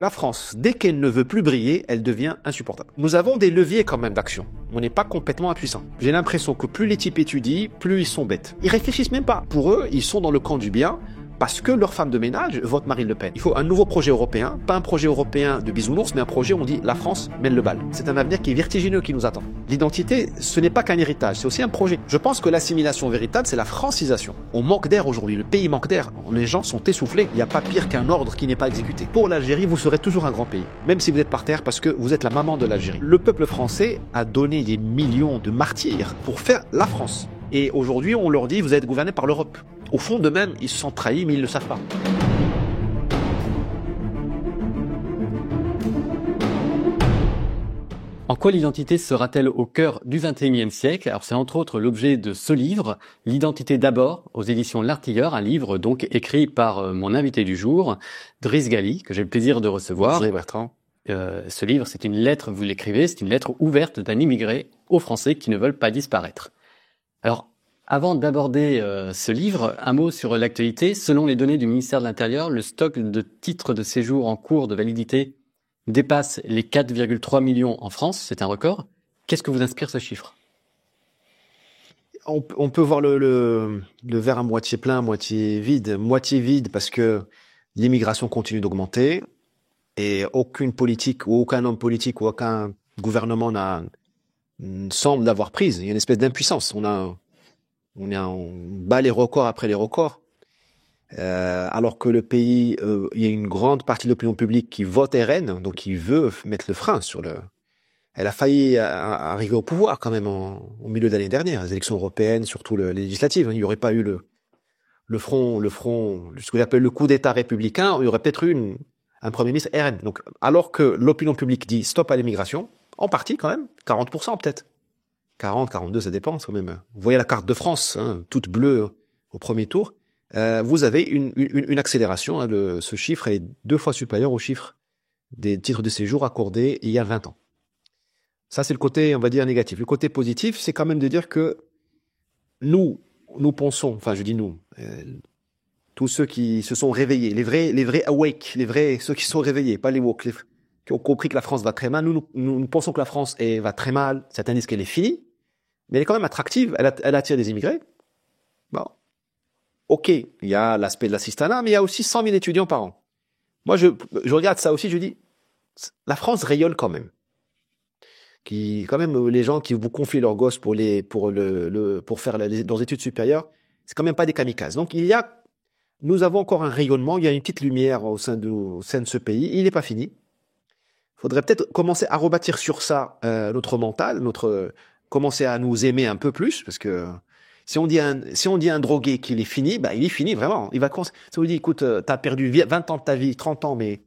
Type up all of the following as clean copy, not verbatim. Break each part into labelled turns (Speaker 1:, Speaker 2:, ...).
Speaker 1: La France, dès qu'elle ne veut plus briller, elle devient insupportable. Nous avons des leviers quand même d'action. On n'est pas complètement impuissant. J'ai l'impression que plus les types étudient, plus ils sont bêtes. Ils réfléchissent même pas. Pour eux, ils sont dans le camp du bien parce que leur femme de ménage vote Marine Le Pen. Il faut un nouveau projet européen, pas un projet européen de bisounours, mais un projet où on dit la France mène le bal. C'est un avenir qui est vertigineux qui nous attend. L'identité, ce n'est pas qu'un héritage, c'est aussi un projet. Je pense que l'assimilation véritable, c'est la francisation. On manque d'air aujourd'hui, le pays manque d'air. Les gens sont essoufflés. Il n'y a pas pire qu'un ordre qui n'est pas exécuté. Pour l'Algérie, vous serez toujours un grand pays, même si vous êtes par terre parce que vous êtes la maman de l'Algérie. Le peuple français a donné des millions de martyrs pour faire la France. Et aujourd'hui, on leur dit, vous êtes gouverné par l'Europe. Au fond d'eux-mêmes, ils se sentent trahis, mais ils ne le savent pas.
Speaker 2: En quoi l'identité sera-t-elle au cœur du XXIe siècle? Alors c'est entre autres l'objet de ce livre, L'identité d'abord, aux éditions L'Artilleur, un livre donc écrit par mon invité du jour, Driss Ghali, que j'ai le plaisir de recevoir.
Speaker 1: Bonjour Bertrand.
Speaker 2: Ce livre, c'est une lettre, vous l'écrivez, c'est une lettre ouverte d'un immigré aux Français qui ne veulent pas disparaître. Alors, avant d'aborder ce livre, un mot sur l'actualité. Selon les données du ministère de l'Intérieur, le stock de titres de séjour en cours de validité dépasse les 4,3 millions en France. C'est un record. Qu'est-ce que vous inspire ce chiffre?
Speaker 1: On peut voir le verre à moitié plein, à moitié vide. Moitié vide parce que l'immigration continue d'augmenter et aucune politique ou aucun homme politique ou aucun gouvernement semble l'avoir prise. Il y a une espèce d'impuissance. On bat les records après les records. Alors que le pays, il y a une grande partie de l'opinion publique qui vote RN, donc qui veut mettre le frein sur le... Elle a failli arriver au pouvoir quand même au milieu de l'année dernière, les élections européennes, surtout les législatives. Il n'y aurait pas eu le front, ce que j'appelle le coup d'État républicain, il y aurait peut-être eu un Premier ministre RN. Donc, alors que l'opinion publique dit stop à l'immigration, en partie quand même, 40% peut-être. 40, 42, ça dépend quand même. Vous voyez la carte de France, hein, toute bleue au premier tour. Vous avez une accélération. Hein, ce chiffre est 2 fois supérieur au chiffre des titres de séjour accordés il y a 20 ans. Ça, c'est le côté, on va dire, négatif. Le côté positif, c'est quand même de dire que nous pensons, enfin, je dis nous, tous ceux qui se sont réveillés, les vrais awake, ceux qui sont réveillés, pas les woke, qui ont compris que la France va très mal. Nous pensons que la France va très mal. Certains disent qu'elle est finie, mais elle est quand même attractive. Elle attire des immigrés. Bon. Ok, il y a l'aspect de l'assistanat, mais il y a aussi 100 000 étudiants par an. Moi, je regarde ça aussi, je dis, la France rayonne quand même. Quand même, les gens qui vous confient leurs gosses pour faire leurs études supérieures, c'est quand même pas des kamikazes. Donc, nous avons encore un rayonnement, il y a une petite lumière au sein de ce pays, il n'est pas fini. Il faudrait peut-être commencer à rebâtir sur ça notre mental, commencer à nous aimer un peu plus, parce que si on dit un drogué qu'il est fini, bah il est fini vraiment. Ça vous dit, écoute, t'as perdu 20 ans de ta vie, 30 ans, mais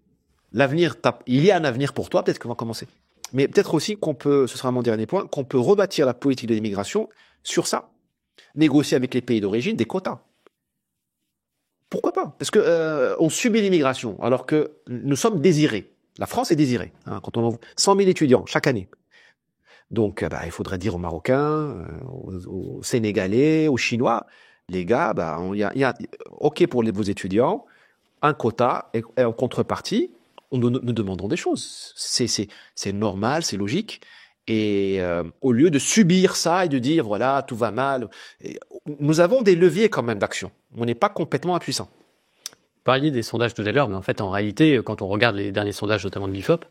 Speaker 1: l'avenir, il y a un avenir pour toi. Peut-être qu'on va commencer. Mais peut-être aussi ce sera mon dernier point, qu'on peut rebâtir la politique de l'immigration sur ça, négocier avec les pays d'origine des quotas. Pourquoi pas? Parce que on subit l'immigration alors que nous sommes désirés. La France est désirée. Hein, quand on envoie 100 000 étudiants chaque année. Donc, il faudrait dire aux Marocains, aux Sénégalais, aux Chinois, les gars, il y a OK pour vos étudiants, un quota, et en contrepartie, nous demandons des choses. C'est normal, c'est logique. Et au lieu de subir ça et de dire, voilà, tout va mal, nous avons des leviers quand même d'action. On n'est pas complètement impuissant.
Speaker 2: Vous parliez des sondages tout à l'heure, mais en fait, en réalité, quand on regarde les derniers sondages, notamment de l'IFOP,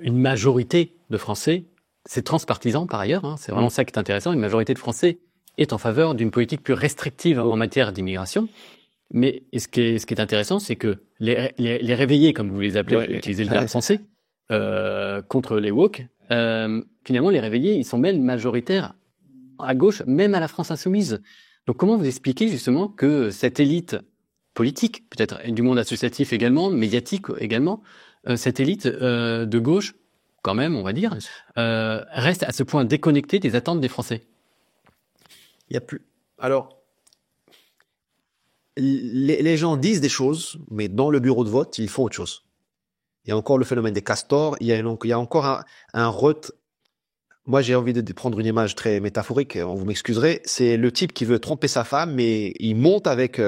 Speaker 2: une majorité de Français, c'est transpartisan par ailleurs, hein, c'est vraiment ça qui est intéressant, une majorité de Français est en faveur d'une politique plus restrictive en matière d'immigration. Mais ce qui est intéressant, c'est que les réveillés, comme vous les appelez, vous utilisez le verbe français, contre les woke, finalement, les réveillés, ils sont même majoritaires à gauche, même à la France insoumise. Donc comment vous expliquez justement que cette élite politique, peut-être du monde associatif également, médiatique également, cette élite de gauche, quand même, on va dire, reste à ce point déconnectée des attentes des Français?
Speaker 1: Il y a plus. Alors, les gens disent des choses, mais dans le bureau de vote, ils font autre chose. Il y a encore le phénomène des castors. Il y a encore un Moi, j'ai envie de prendre une image très métaphorique. Vous m'excuserez. C'est le type qui veut tromper sa femme, mais il monte avec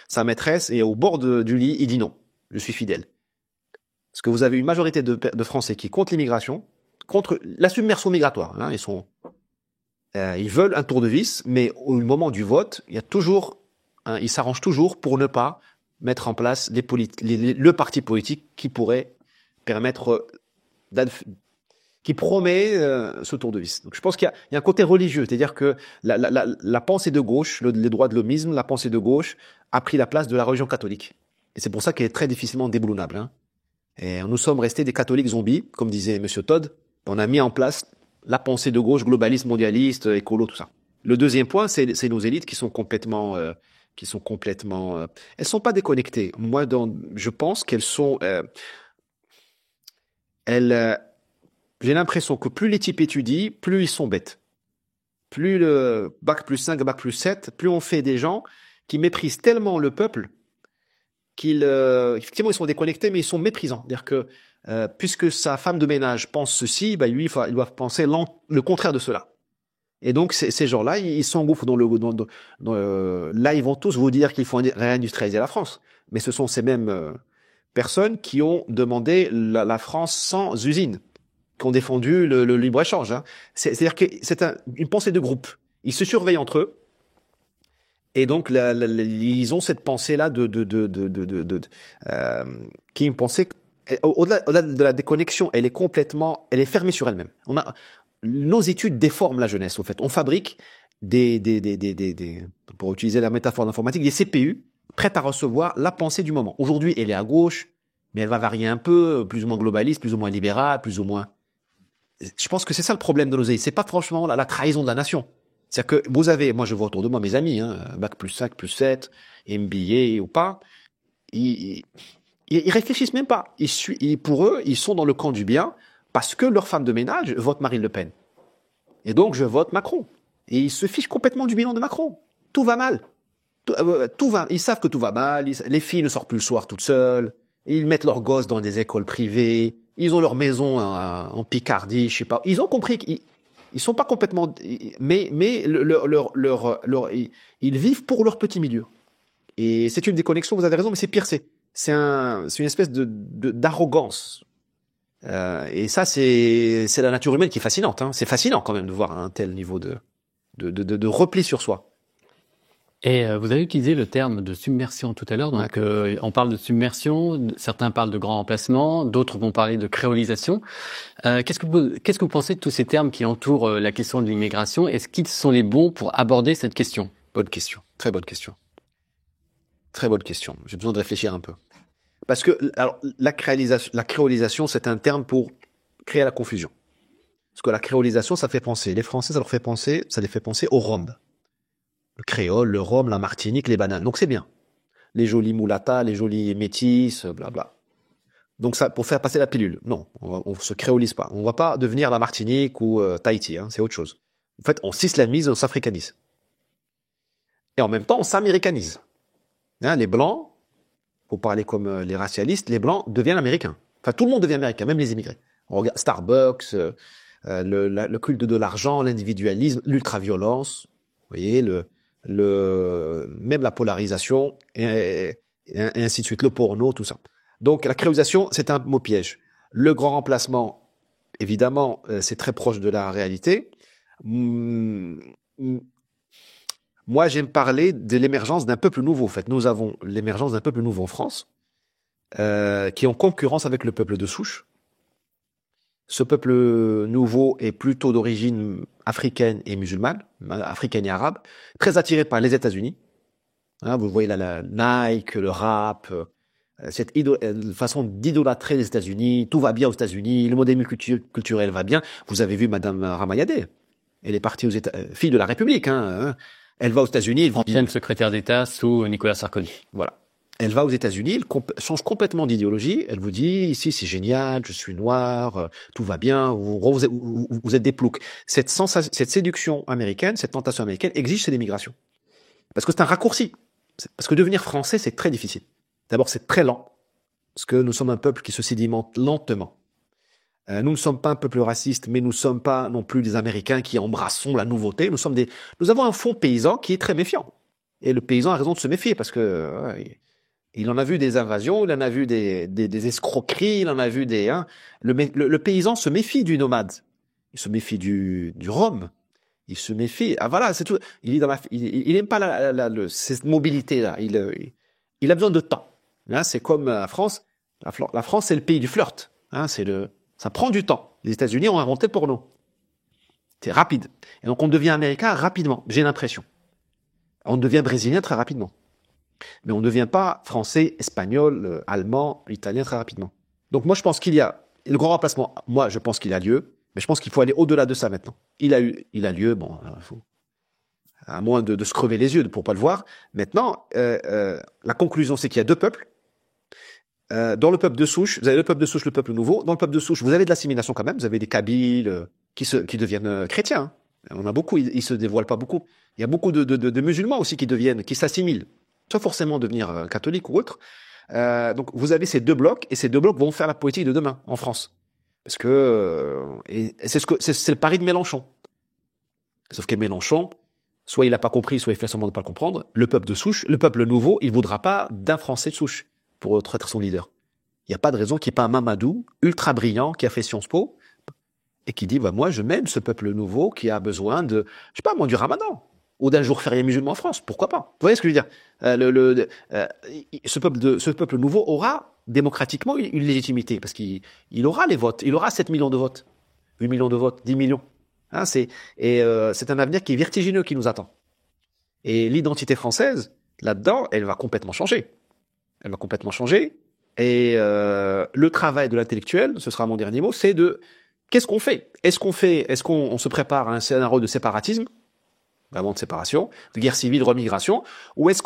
Speaker 1: sa maîtresse et au bord du lit, il dit non. Je suis fidèle. Parce que vous avez une majorité de Français qui contre l'immigration, contre la submersion migratoire. Hein, ils veulent un tour de vis, mais au moment du vote, il y a toujours, ils s'arrangent toujours pour ne pas mettre en place le parti politique qui pourrait permettre, qui promet ce tour de vis. Donc je pense qu'il y a un côté religieux, c'est-à-dire que la pensée de gauche, les droits de l'homisme, la pensée de gauche a pris la place de la religion catholique. Et c'est pour ça qu'elle est très difficilement déboulonnable. Hein. Et nous sommes restés des catholiques zombies, comme disait Monsieur Todd. On a mis en place la pensée de gauche, globaliste, mondialiste, écolo, tout ça. Le deuxième point, c'est nos élites qui sont complètement, elles sont pas déconnectées. Moi, je pense qu'elles sont, j'ai l'impression que plus les types étudient, plus ils sont bêtes. Plus le bac plus 5, bac plus 7, plus on fait des gens qui méprisent tellement le peuple qu'ils, effectivement, ils sont déconnectés, mais ils sont méprisants. C'est-à-dire que, puisque sa femme de ménage pense ceci, bah lui, il doit penser le contraire de cela. Et donc, ces gens-là, ils s'engouffrent là, ils vont tous vous dire qu'il faut réindustrialiser la France. Mais ce sont ces mêmes personnes qui ont demandé la France sans usine, qui ont défendu le libre-échange. Hein. C'est-à-dire que c'est une pensée de groupe. Ils se surveillent entre eux. Et donc, ils ont cette pensée-là qui est une pensée, au-delà de la déconnexion, elle est fermée sur elle-même. Nos études déforment la jeunesse, au fait. On fabrique pour utiliser la métaphore d'informatique, des CPU prêtes à recevoir la pensée du moment. Aujourd'hui, elle est à gauche, mais elle va varier un peu, plus ou moins globaliste, plus ou moins libérale, plus ou moins. Je pense que c'est ça le problème de nos élites. C'est pas franchement la trahison de la nation. C'est-à-dire que moi je vois autour de moi mes amis, hein, bac plus 5, plus 7, MBA ou pas, ils réfléchissent même pas. Pour eux, ils sont dans le camp du bien parce que leur femme de ménage vote Marine Le Pen. Et donc je vote Macron. Et ils se fichent complètement du bilan de Macron. Tout va mal. Ils savent que tout va mal. Les filles ne sortent plus le soir toutes seules. Ils mettent leurs gosses dans des écoles privées. Ils ont leur maison en Picardie, je sais pas. Ils ont compris qu'ils sont pas complètement, mais ils vivent pour leur petit milieu. Et c'est une déconnexion, vous avez raison, mais c'est pire, c'est une espèce d'arrogance. Et ça, c'est la nature humaine qui est fascinante, hein. C'est fascinant quand même de voir un tel niveau de repli sur soi.
Speaker 2: Et vous avez utilisé le terme de submersion tout à l'heure. Donc, on parle de submersion. Certains parlent de grand remplacement, d'autres vont parler de créolisation. Qu'est-ce que vous pensez de tous ces termes qui entourent la question de l'immigration? Est-ce qu'ils sont les bons pour aborder cette question?
Speaker 1: Bonne question, très bonne question, très bonne question. J'ai besoin de réfléchir un peu parce que alors la créolisation, c'est un terme pour créer la confusion. Parce que la créolisation, ça fait penser les Français, ça les fait penser au rhum. Le créole, le rhum, la Martinique, les bananes. Donc c'est bien. Les jolis mulatas, les jolis métis, blabla. Donc ça, pour faire passer la pilule. Non, on se créolise pas. On va pas devenir la Martinique ou Tahiti, hein, c'est autre chose. En fait, on s'islamise, on s'africanise. Et en même temps, on s'américanise. Hein, les Blancs, pour parler comme les racialistes, les Blancs deviennent américains. Enfin, tout le monde devient américain, même les immigrés. On regarde Starbucks, le culte de l'argent, l'individualisme, l'ultraviolence. Vous voyez, même la polarisation, et ainsi de suite, le porno, tout ça. Donc, la créolisation, c'est un mot piège. Le grand remplacement, évidemment, c'est très proche de la réalité. Moi, j'aime parler de l'émergence d'un peuple nouveau. En fait, nous avons l'émergence d'un peuple nouveau en France, qui est en concurrence avec le peuple de souche. Ce peuple nouveau est plutôt d'origine africaine et musulmane, africaine et arabe, très attiré par les États-Unis. Hein, vous voyez là la Nike, le rap, cette façon d'idolâtrer les États-Unis. Tout va bien aux États-Unis, le modèle culturel va bien. Vous avez vu Madame Ramayadeh, elle est partie aux fille de la République. Hein, elle va aux États-Unis.
Speaker 2: Ancienne secrétaire d'État sous Nicolas Sarkozy.
Speaker 1: Voilà. Elle va aux États-Unis, elle change complètement d'idéologie. Elle vous dit, ici c'est génial, je suis noir, tout va bien, vous êtes des ploucs. Cette séduction américaine, cette tentation américaine exige cette immigration. Parce que c'est un raccourci. Parce que devenir français, c'est très difficile. D'abord, c'est très lent. Parce que nous sommes un peuple qui se sédimente lentement. Nous ne sommes pas un peuple raciste, mais nous ne sommes pas non plus des Américains qui embrassons la nouveauté. Nous avons un fond paysan qui est très méfiant. Et le paysan a raison de se méfier parce que Il en a vu des invasions, il en a vu des escroqueries, il en a vu des... Hein. Le paysan se méfie du nomade. Il se méfie du Rome. Il se méfie. Ah voilà, c'est tout. Il est dans il aime pas cette mobilité-là. Il a besoin de temps. Là, c'est comme la France. La France, c'est le pays du flirt. Hein, ça prend du temps. Les États-Unis ont inventé pour nous. C'est rapide. Et donc, on devient américain rapidement. J'ai l'impression. On devient brésilien très rapidement. Mais on ne devient pas français, espagnol, allemand, italien très rapidement. Donc moi, je pense qu'il y a le grand remplacement. Moi, je pense qu'il a lieu, mais je pense qu'il faut aller au-delà de ça maintenant. Il a lieu. Bon, faut, à moins de se crever les yeux pour pas le voir. Maintenant, la conclusion, c'est qu'il y a deux peuples. Dans le peuple de souche, vous avez le peuple de souche, le peuple nouveau. Dans le peuple de souche, vous avez de l'assimilation quand même. Vous avez des Kabyles qui deviennent chrétiens. Hein. On a beaucoup, ils se dévoilent pas beaucoup. Il y a beaucoup de musulmans aussi qui s'assimilent, sans forcément devenir catholiques ou autres. Donc vous avez ces deux blocs, et ces deux blocs vont faire la politique de demain en France, parce que et c'est le pari de Mélenchon. Sauf que Mélenchon, soit il n'a pas compris, soit il fait semblant de pas le comprendre. Le peuple de souche, le peuple nouveau, il voudra pas d'un Français de souche pour être son leader. Il n'y a pas de raison qu'il n'y ait pas un Mamadou ultra brillant qui a fait Sciences Po et qui dit bah moi je m'aime ce peuple nouveau qui a besoin de, je sais pas moi, du Ramadan ou d'un jour férié musulman en France, pourquoi pas? Vous voyez ce que je veux dire? Ce peuple nouveau aura démocratiquement une légitimité parce qu'il aura les votes, il aura 7 millions de votes, 8 millions de votes, 10 millions. Hein, c'est un avenir qui est vertigineux qui nous attend. Et l'identité française là-dedans, elle va complètement changer. Elle va complètement changer. Et le travail de l'intellectuel, ce sera mon dernier mot, c'est de qu'est-ce qu'on fait? Est-ce qu'on se prépare à un scénario de séparatisme, vraiment de séparation, de guerre civile, remigration, ou est-ce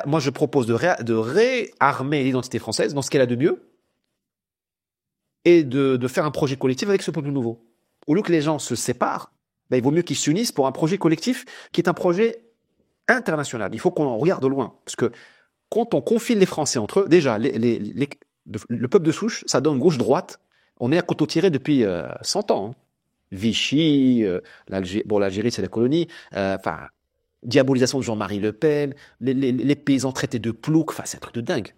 Speaker 1: moi je propose de réarmer l'identité française dans ce qu'elle a de mieux et de faire un projet collectif avec ce peuple nouveau. Au lieu que les gens se séparent, ben, il vaut mieux qu'ils s'unissent pour un projet collectif qui est un projet international. Il faut qu'on en regarde de loin, parce que quand on confine les Français entre eux, déjà, le peuple de souche, ça donne gauche-droite. On est à couteau tiré depuis 100 ans. Hein. Vichy, l'Algérie, c'est la colonie. Enfin, diabolisation de Jean-Marie Le Pen, les paysans traités de ploucs. Enfin, c'est un truc de dingue.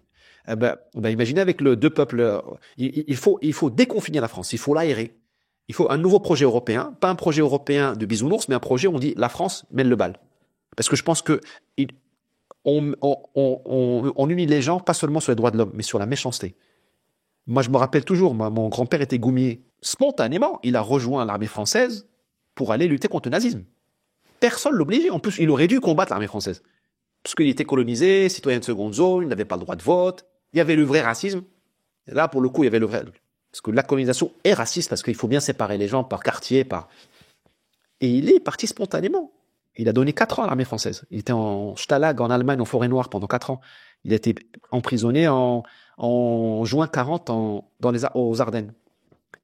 Speaker 1: Imaginez avec le deux peuples. Il faut déconfiner la France. Il faut l'aérer. Il faut un nouveau projet européen, pas un projet européen de bisounours, mais un projet où on dit la France mène le bal. Parce que je pense que on unit les gens pas seulement sur les droits de l'homme, mais sur la méchanceté. Moi, je me rappelle toujours, mon grand-père était goumier. Spontanément, il a rejoint l'armée française pour aller lutter contre le nazisme. Personne l'obligeait. En plus, il aurait dû combattre l'armée française. Parce qu'il était colonisé, citoyen de seconde zone, il n'avait pas le droit de vote. Il y avait le vrai racisme. Et là, pour le coup, il y avait le vrai... Parce que la colonisation est raciste, parce qu'il faut bien séparer les gens par quartier, Et il est parti spontanément. Il a donné 4 ans à l'armée française. Il était en Stalag, en Allemagne, en Forêt Noire, pendant 4 ans. Il a été emprisonné en juin 40 aux Ardennes.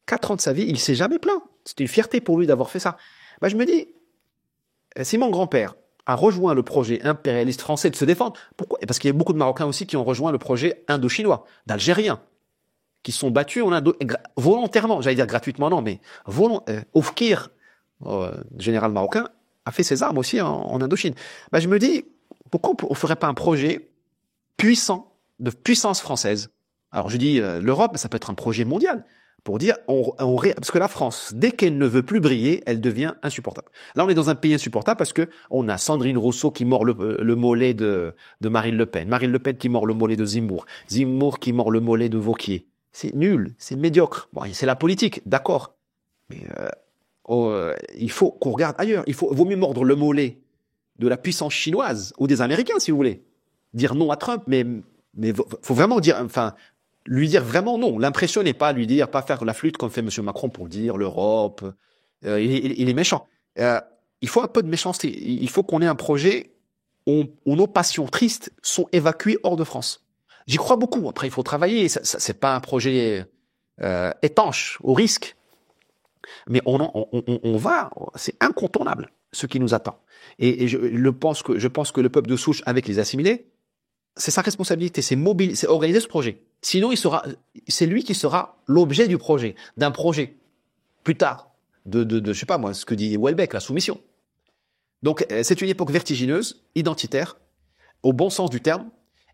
Speaker 1: 4 ans de sa vie, il s'est jamais plaint. C'était une fierté pour lui d'avoir fait ça. Je me dis, si mon grand-père a rejoint le projet impérialiste français de se défendre, pourquoi? Parce qu'il y a beaucoup de Marocains aussi qui ont rejoint le projet indo-chinois, d'Algériens, qui sont battus en Indo, volontairement, j'allais dire gratuitement, non, mais Oufkir, général marocain, a fait ses armes aussi en Indochine. Je me dis, pourquoi on ferait pas un projet puissant, de puissance française? Alors je dis l'Europe, mais ça peut être un projet mondial, pour dire, parce que la France, dès qu'elle ne veut plus briller, elle devient insupportable. Là, on est dans un pays insupportable parce que on a Sandrine Rousseau qui mord le mollet de Marine Le Pen, Marine Le Pen qui mord le mollet de Zemmour, Zemmour qui mord le mollet de Wauquiez. C'est nul, c'est médiocre. Bon, c'est la politique, d'accord. Mais il faut qu'on regarde ailleurs. Vaut mieux mordre le mollet de la puissance chinoise ou des Américains, si vous voulez. Dire non à Trump, mais faut vraiment dire, enfin, lui dire vraiment non. L'impression n'est pas lui dire, pas faire la flûte comme fait Monsieur Macron pour dire l'Europe. Il est méchant. Il faut un peu de méchanceté. Il faut qu'on ait un projet où nos passions tristes sont évacuées hors de France. J'y crois beaucoup. Après, il faut travailler. C'est pas un projet étanche, au risque. Mais on va, c'est incontournable ce qui nous attend. Et je pense que le peuple de souche, avec les assimilés, c'est sa responsabilité, c'est organiser ce projet. Sinon, c'est lui qui sera l'objet du projet, d'un projet plus tard, je sais pas moi, ce que dit Houellebecq, la soumission. Donc, c'est une époque vertigineuse, identitaire, au bon sens du terme.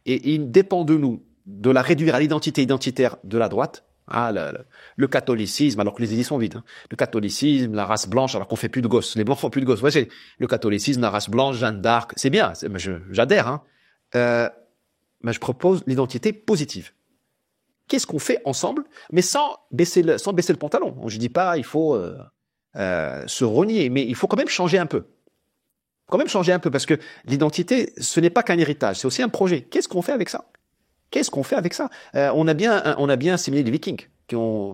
Speaker 1: Et il dépend de nous de la réduire à l'identité identitaire de la droite, le catholicisme, alors que les idées sont vides. Hein. Le catholicisme, la race blanche, alors qu'on fait plus de gosses. Les blancs font plus de gosses. Ouais, le catholicisme, la race blanche, Jeanne d'Arc, c'est bien. J'adhère. Hein. Mais je propose l'identité positive. Qu'est-ce qu'on fait ensemble, mais sans baisser le pantalon. Je dis pas, il faut se renier, mais il faut quand même changer un peu. Parce que l'identité, ce n'est pas qu'un héritage, c'est aussi un projet. Qu'est-ce qu'on fait avec ça? On a bien assimilé les Vikings,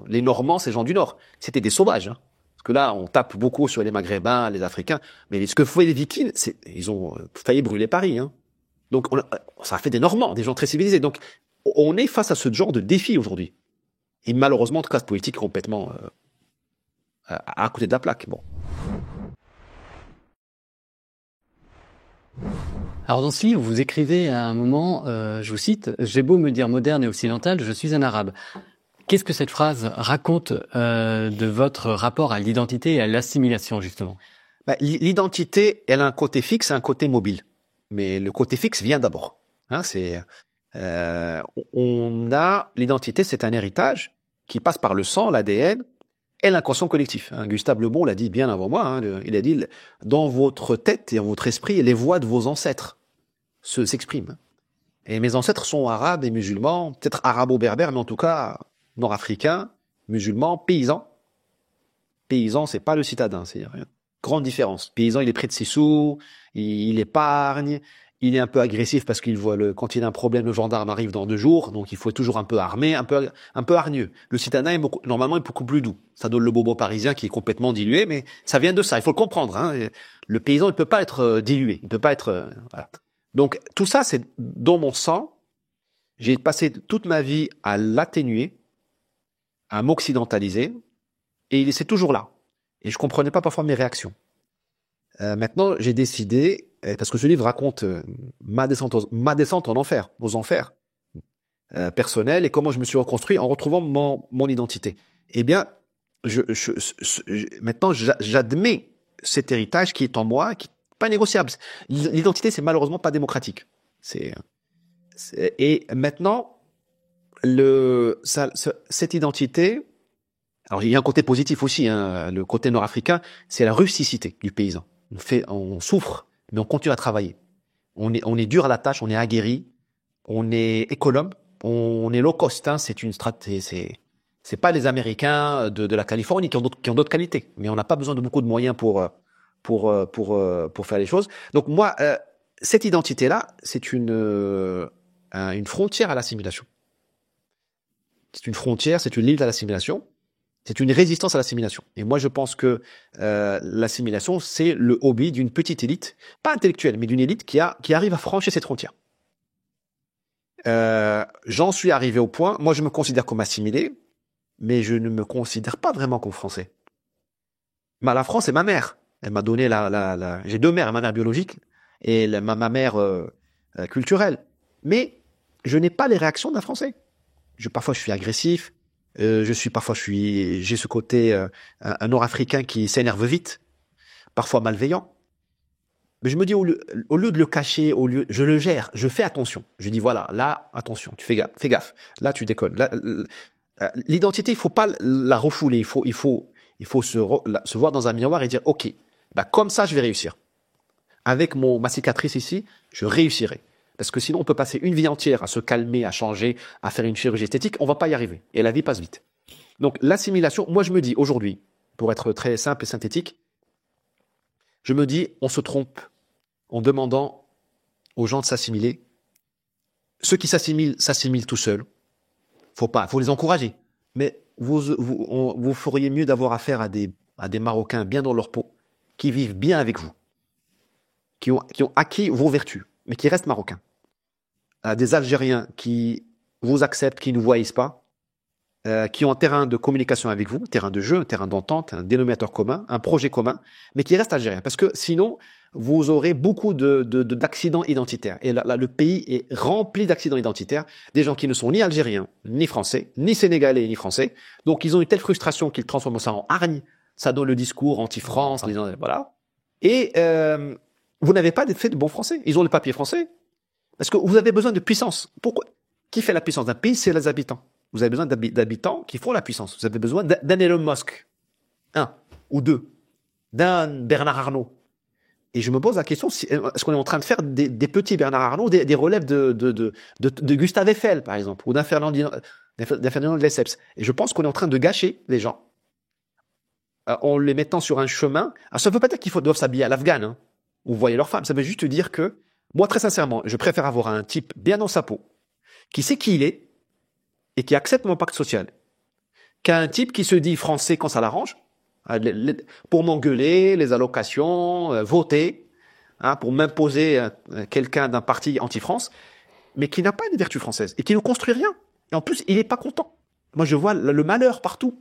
Speaker 1: les Normands, ces gens du Nord. C'était des sauvages. Hein. Parce que là, on tape beaucoup sur les Maghrébins, les Africains, mais ce que faisaient les Vikings, ils ont failli brûler Paris. Hein. Donc, ça a fait des Normands, des gens très civilisés. Donc, on est face à ce genre de défi aujourd'hui. Et malheureusement, en tout cas, ce politique complètement à côté de la plaque. Bon.
Speaker 2: Alors dans ce livre, vous écrivez à un moment, je vous cite, « J'ai beau me dire moderne et occidental, je suis un arabe ». Qu'est-ce que cette phrase raconte de votre rapport à l'identité et à l'assimilation, justement?
Speaker 1: L'identité, elle a un côté fixe et un côté mobile. Mais le côté fixe vient d'abord. Hein, l'identité, c'est un héritage qui passe par le sang, l'ADN et l'inconscient collectif. Hein, Gustave Le Bon l'a dit bien avant moi. Hein, il a dit, dans votre tête et dans votre esprit, les voix de vos ancêtres s'expriment. Et mes ancêtres sont arabes et musulmans, peut-être arabo-berbères, mais en tout cas nord-africains, musulmans, paysans. Paysan, c'est pas le citadin, c'est une grande différence. Paysan, il est près de ses sous, il épargne, il est un peu agressif parce qu'il voit quand il a un problème, le gendarme arrive dans 2 jours, donc il faut être toujours un peu armé, un peu hargneux. Le citadin, normalement, est beaucoup plus doux. Ça donne le bobo parisien qui est complètement dilué, mais ça vient de ça, il faut le comprendre. Hein. Le paysan, il peut pas être dilué, il peut pas être... voilà. Donc, tout ça, c'est dans mon sang. J'ai passé toute ma vie à l'atténuer, à m'occidentaliser, et c'est toujours là. Et je comprenais pas parfois mes réactions. Maintenant, j'ai décidé, parce que ce livre raconte ma descente en enfer, aux enfers personnels, et comment je me suis reconstruit en retrouvant mon identité. Eh bien, maintenant, j'admets cet héritage qui est en moi, qui n'est pas négociable. L'identité, c'est malheureusement pas démocratique. Et maintenant, cette identité, alors il y a un côté positif aussi, hein, le côté nord-africain, c'est la rusticité du paysan. On souffre, mais on continue à travailler. On est dur à la tâche, on est aguerri, on est économe, on est low cost. Hein, c'est une stratégie. C'est pas les Américains de la Californie qui ont d'autres qualités, mais on n'a pas besoin de beaucoup de moyens pour faire les choses. Donc moi, cette identité-là, c'est une frontière à l'assimilation. C'est une frontière, c'est une limite à l'assimilation. C'est une résistance à l'assimilation. Et moi, je pense que l'assimilation, c'est le hobby d'une petite élite, pas intellectuelle, mais d'une élite qui arrive à franchir cette frontière. J'en suis arrivé au point, moi, je me considère comme assimilé, mais je ne me considère pas vraiment comme français. Mais la France, c'est ma mère. Elle m'a donné j'ai 2 mères, ma mère biologique et ma mère culturelle. Mais je n'ai pas les réactions d'un Français. Parfois, je suis agressif. J'ai ce côté un Nord-Africain qui s'énerve vite, parfois malveillant. Mais je me dis au lieu de le cacher, je le gère, je fais attention. Je dis voilà, là attention, tu fais gaffe. Là tu déconnes. Là, l'identité, il faut pas la refouler, il faut se voir dans un miroir et dire OK, comme ça je vais réussir. Avec ma cicatrice ici, je réussirai. Parce que sinon, on peut passer une vie entière à se calmer, à changer, à faire une chirurgie esthétique. On va pas y arriver. Et la vie passe vite. Donc, l'assimilation, moi, je me dis aujourd'hui, pour être très simple et synthétique, je me dis, on se trompe en demandant aux gens de s'assimiler. Ceux qui s'assimilent tout seuls. Faut les encourager. Mais vous feriez mieux d'avoir affaire à des Marocains bien dans leur peau, qui vivent bien avec vous, qui ont acquis vos vertus, mais qui restent marocains. Des Algériens qui vous acceptent, qui ne vous haïssent pas, qui ont un terrain de communication avec vous, un terrain de jeu, un terrain d'entente, un dénominateur commun, un projet commun, mais qui restent algériens. Parce que sinon, vous aurez beaucoup d'accidents identitaires. Et là, le pays est rempli d'accidents identitaires, des gens qui ne sont ni algériens, ni français, ni sénégalais, ni français. Donc, ils ont une telle frustration qu'ils transforment ça en hargne. Ça donne le discours anti-France, voilà. Et vous n'avez pas fait de bons français. Ils ont le papier français. Parce que vous avez besoin de puissance. Pourquoi? Qui fait la puissance d'un pays? C'est les habitants. Vous avez besoin d'habitants qui font la puissance. Vous avez besoin d'un Elon Musk. Un ou deux. D'un Bernard Arnault. Et je me pose la question, est-ce qu'on est en train de faire des petits Bernard Arnault, des relèves de Gustave Eiffel, par exemple, ou d'un Ferdinand de Lesseps. Et je pense qu'on est en train de gâcher les gens en les mettant sur un chemin. Alors, ça ne veut pas dire qu'ils doivent s'habiller à l'afghane, hein, ou voyer leurs femmes. Ça veut juste dire que, moi, très sincèrement, je préfère avoir un type bien dans sa peau, qui sait qui il est, et qui accepte mon pacte social, qu'à un type qui se dit français quand ça l'arrange, pour m'engueuler, les allocations, voter, hein, pour m'imposer quelqu'un d'un parti anti-France, mais qui n'a pas de vertu française, et qui ne construit rien. Et en plus, il n'est pas content. Moi, je vois le malheur partout,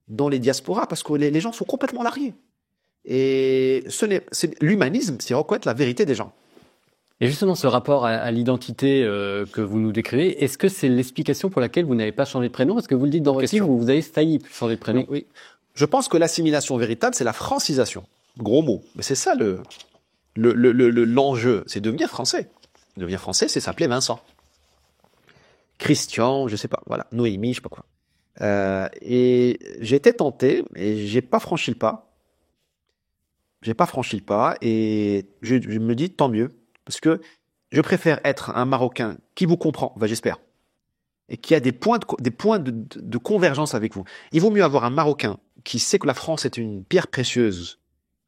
Speaker 1: dans les diasporas, parce que les gens sont complètement largués. Et l'humanisme, c'est reconnaître la vérité des gens.
Speaker 2: Et justement, ce rapport à l'identité que vous nous décrivez, est-ce que c'est l'explication pour laquelle vous n'avez pas changé de prénom? Est-ce que vous le dites dans votre livre où vous avez failli changer de prénom?
Speaker 1: Oui. Je pense que l'assimilation véritable, c'est la francisation. Gros mot. Mais c'est ça l'enjeu. C'est devenir français. Devenir français, c'est s'appeler Vincent. Christian, je sais pas. Voilà. Noémie, je sais pas quoi. Et j'ai été tenté, et j'ai pas franchi le pas. Et je me dis tant mieux. Parce que je préfère être un Marocain qui vous comprend, j'espère, et qui a des points de convergence avec vous. Il vaut mieux avoir un Marocain qui sait que la France est une pierre précieuse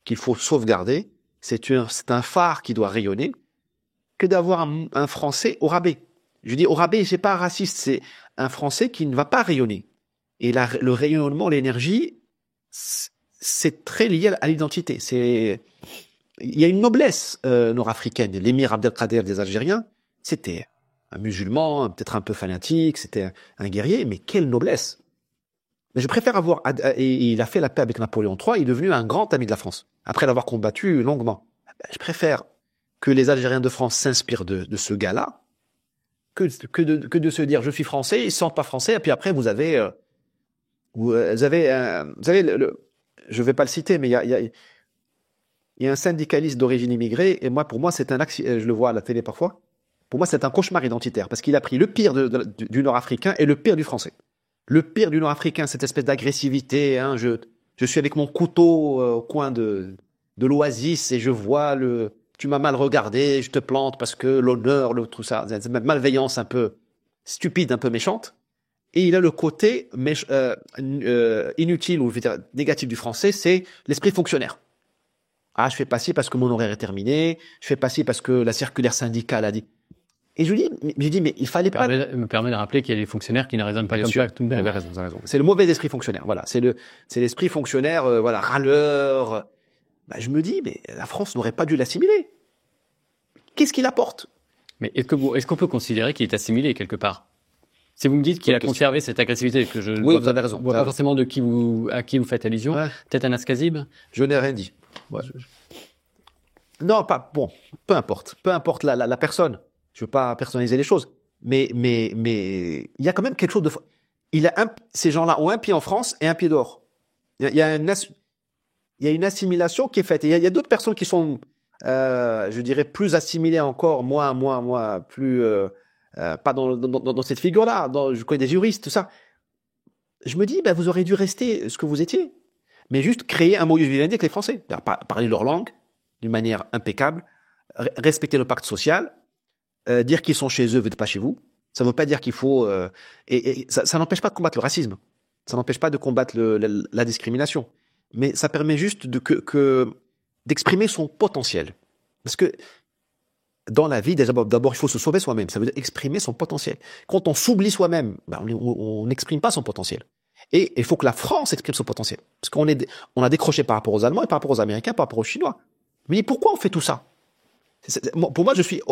Speaker 1: qu'il faut sauvegarder, c'est un phare qui doit rayonner, que d'avoir un Français au rabais. Je dis au rabais, c'est pas raciste, c'est un Français qui ne va pas rayonner. Et le rayonnement, l'énergie, c'est très lié à l'identité. Il y a une noblesse nord-africaine. L'émir Abdelkader des Algériens, c'était un musulman, peut-être un peu fanatique, c'était un guerrier, mais quelle noblesse! Mais je préfère et il a fait la paix avec Napoléon III, il est devenu un grand ami de la France, après l'avoir combattu longuement. Je préfère que les Algériens de France s'inspirent de ce gars-là, que de se dire je suis français, ils ne sont pas français, et puis après vous avez je vais pas le citer, mais il y a un syndicaliste d'origine immigrée, et pour moi, c'est je le vois à la télé parfois, pour moi, c'est un cauchemar identitaire, parce qu'il a pris le pire du Nord-Africain et le pire du Français. Le pire du Nord-Africain, cette espèce d'agressivité, hein, je suis avec mon couteau au coin de l'oasis, et je vois tu m'as mal regardé, je te plante parce que l'honneur, tout ça, cette malveillance un peu stupide, un peu méchante. Et il a le côté inutile ou je veux dire, négatif du Français, c'est l'esprit fonctionnaire. Ah, je fais pas ci parce que mon horaire est terminé. Je fais pas ci parce que la circulaire syndicale a dit. Et je lui dis, mais il fallait pas.
Speaker 2: Me permet de rappeler qu'il y a des fonctionnaires qui ne raisonnent pas comme ça.
Speaker 1: Tout de même. Vous avez raison. C'est le mauvais esprit fonctionnaire. Voilà. C'est l'esprit fonctionnaire, râleur. Je me dis, mais la France n'aurait pas dû l'assimiler. Qu'est-ce qu'il apporte?
Speaker 2: Mais est-ce qu'on peut considérer qu'il est assimilé quelque part? Si vous me dites qu'il a conservé cette agressivité, que je
Speaker 1: oui, vous avez raison.
Speaker 2: vois pas forcément à qui vous faites allusion. Ouais. Peut-être un Askazib?
Speaker 1: Je n'ai rien dit. Ouais. Non, peu importe. Peu importe la personne. Je veux pas personnaliser les choses. Mais il y a quand même quelque chose de... Ces gens-là ont un pied en France et un pied dehors. Il y a une assimilation qui est faite. Il y a d'autres personnes qui sont, je dirais, plus assimilées encore, moi, plus... pas dans cette figure-là. Je connais des juristes, tout ça. Je me dis, vous auriez dû rester ce que vous étiez. Mais juste créer un modus vivendi avec les Français. Parler leur langue d'une manière impeccable, respecter le pacte social, dire qu'ils sont chez eux, vous n'êtes pas chez vous. Ça ne veut pas dire qu'il faut... et ça n'empêche pas de combattre le racisme. Ça n'empêche pas de combattre la discrimination. Mais ça permet juste d'exprimer son potentiel. Parce que dans la vie, d'abord, il faut se sauver soi-même. Ça veut dire exprimer son potentiel. Quand on s'oublie soi-même, on n'exprime pas son potentiel. Et il faut que la France exprime son potentiel. Parce on a décroché par rapport aux Allemands et par rapport aux Américains, par rapport aux Chinois. Mais pourquoi on fait tout ça? Pour moi, je suis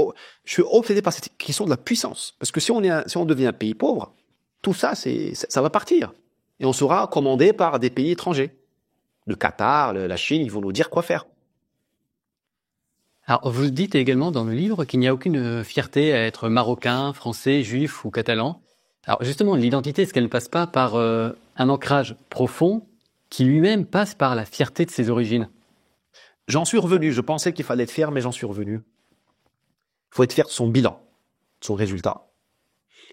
Speaker 1: obsédé par cette question de la puissance. Parce que si on devient un pays pauvre, tout ça, ça va partir. Et on sera commandé par des pays étrangers. Le Qatar, la Chine, ils vont nous dire quoi faire.
Speaker 2: Alors, vous dites également dans le livre qu'il n'y a aucune fierté à être marocain, français, juif ou catalan. Alors, justement, l'identité, est-ce qu'elle ne passe pas par un ancrage profond qui lui-même passe par la fierté de ses origines?
Speaker 1: J'en suis revenu. Je pensais qu'il fallait être fier, mais j'en suis revenu. Il faut être fier de son bilan. son résultat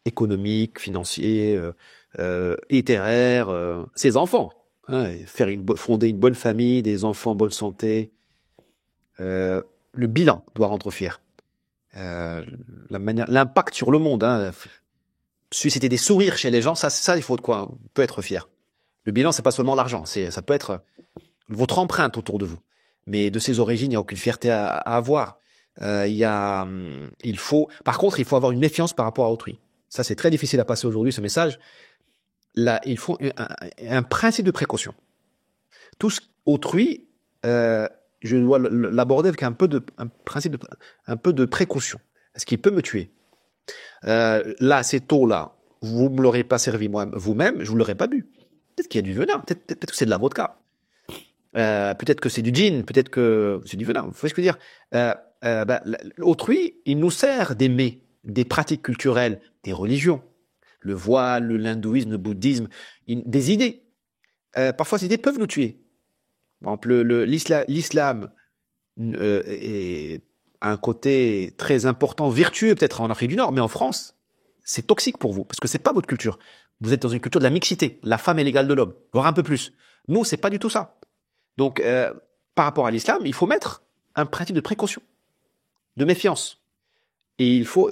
Speaker 1: économique, financier, littéraire, ses enfants. Hein, fonder une bonne famille, des enfants en bonne santé. Le bilan doit rendre fier. L'impact sur le monde. Hein, susciter des sourires chez les gens, ça, il faut de quoi, on peut être fier. Le bilan, c'est pas seulement l'argent, ça peut être votre empreinte autour de vous. Mais de ses origines, il n'y a aucune fierté à avoir. Par contre, il faut avoir une méfiance par rapport à autrui. Ça, c'est très difficile à passer aujourd'hui, ce message. Là, il faut un principe de précaution. Tout ce autrui, je dois l'aborder avec un principe un peu de précaution. Est-ce qu'il peut me tuer? Là, ces taux-là, vous me l'aurez pas servi vous-même, je vous l'aurais pas bu. Peut-être qu'il y a du venin, peut-être que c'est de la vodka. Peut-être que c'est du gin, peut-être que c'est du venin. Vous voyez ce que je veux dire? Autrui, il nous sert des mets, des pratiques culturelles, des religions, le voile, l'hindouisme, le bouddhisme, des idées. Parfois, ces idées peuvent nous tuer. Par exemple, l'islam est un côté très important, vertueux peut-être en Afrique du Nord, mais en France, c'est toxique pour vous, parce que c'est pas votre culture. Vous êtes dans une culture de la mixité. La femme est l'égale de l'homme, voire un peu plus. Nous, c'est pas du tout ça. Donc, par rapport à l'islam, il faut mettre un principe de précaution, de méfiance. Et il faut...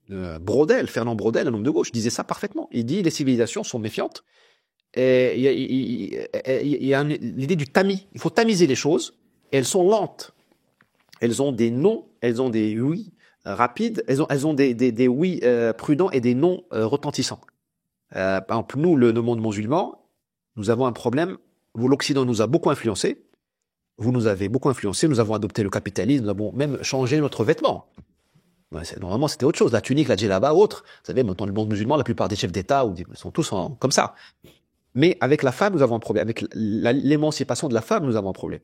Speaker 1: Fernand Braudel, un homme de gauche, disait ça parfaitement. Il dit les civilisations sont méfiantes. Et il y a l'idée du tamis. Il faut tamiser les choses. Et elles sont lentes. Elles ont des non, elles ont des oui rapides, elles ont des oui prudents et des non retentissants. Par exemple, nous, le monde musulman, nous avons un problème. L'Occident nous a beaucoup influencé. Vous nous avez beaucoup influencé. Nous avons adopté le capitalisme. Nous avons même changé notre vêtement. Normalement, c'était autre chose. La tunique, la djellaba, autre. Vous savez, maintenant, le monde musulman, la plupart des chefs d'État sont tous comme ça. Mais avec la femme, nous avons un problème. Avec l'émancipation de la femme, nous avons un problème.